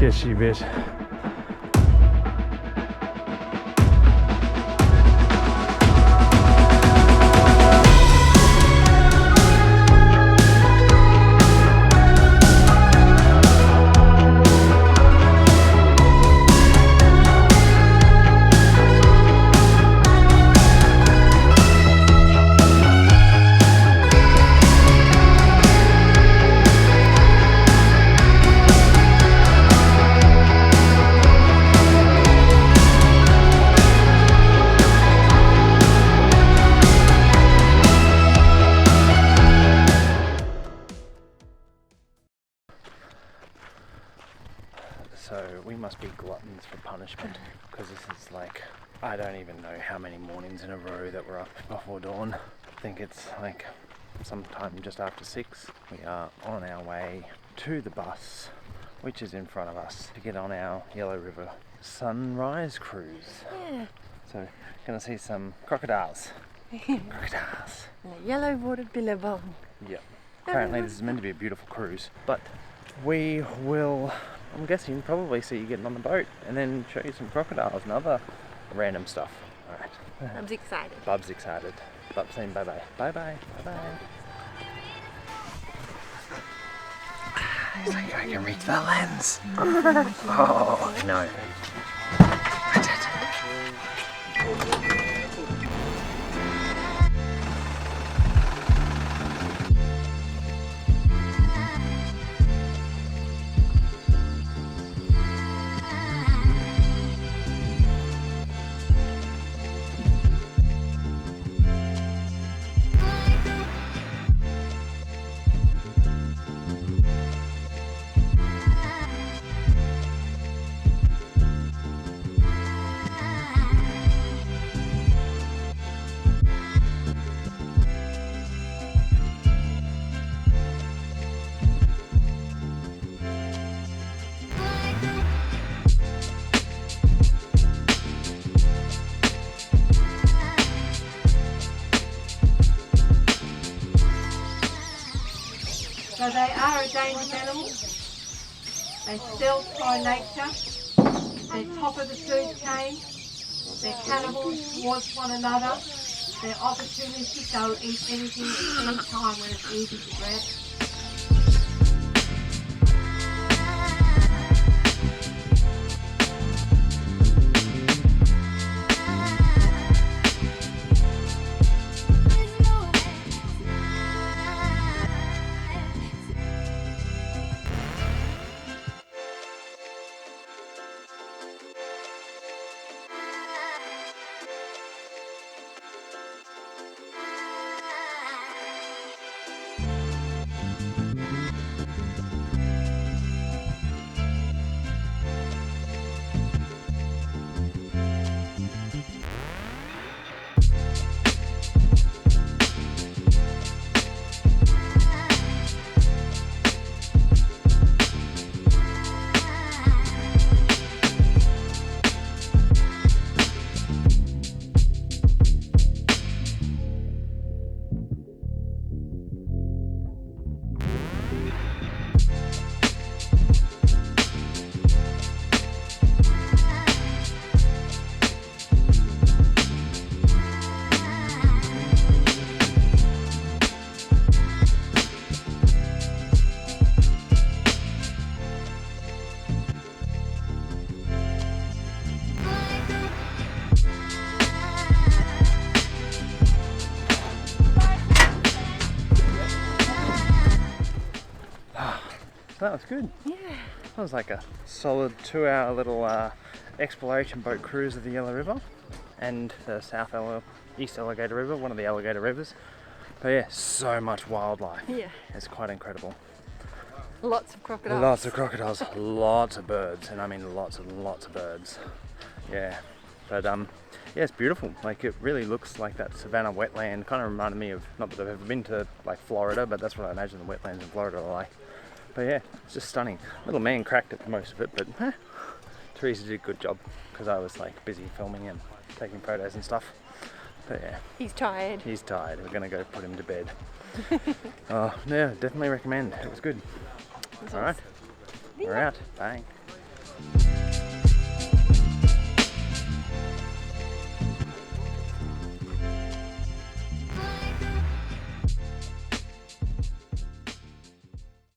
sketchy bit. So we must be gluttons for punishment, because this is like, I don't even know how many mornings in a row that we're up before dawn. I think it's like sometime just after 6. We are on our way to the bus, which is in front of us, to get on our Yellow River sunrise cruise. Yeah. So gonna see some crocodiles. Crocodiles. Yellow-watered billabong. Yep. Apparently this is meant to be a beautiful cruise, but we will, I'm guessing, probably see you getting on the boat and then show you some crocodiles and other random stuff. Alright. I'm excited. Bub's excited. Bub's saying bye-bye. Bye-bye. Bye-bye. He's like, I can reach the lens. Oh, no. So they are a dangerous animal. They stealth by nature. They're top of the food chain. They're cannibals towards one another. They're opportunistic. They'll eat anything at any time when it's easy to grab. That was good. Yeah. That was like a solid 2-hour little exploration boat cruise of the Yellow River and the East Alligator River, one of the alligator rivers. But yeah, so much wildlife. Yeah. It's quite incredible. Lots of crocodiles. Lots of crocodiles, lots of birds, and I mean lots and lots of birds. Yeah, but yeah, it's beautiful. Like, it really looks like that savanna wetland. Kind of reminded me of, not that I've ever been to like Florida, but that's what I imagine the wetlands in Florida are like. But yeah, it's just stunning. Little man cracked at most of it, but Teresa did a good job, because I was like busy filming and taking photos and stuff. But yeah. He's tired. He's tired. We're gonna go put him to bed. Oh yeah, definitely recommend. It was good. All right, we're out. Bye.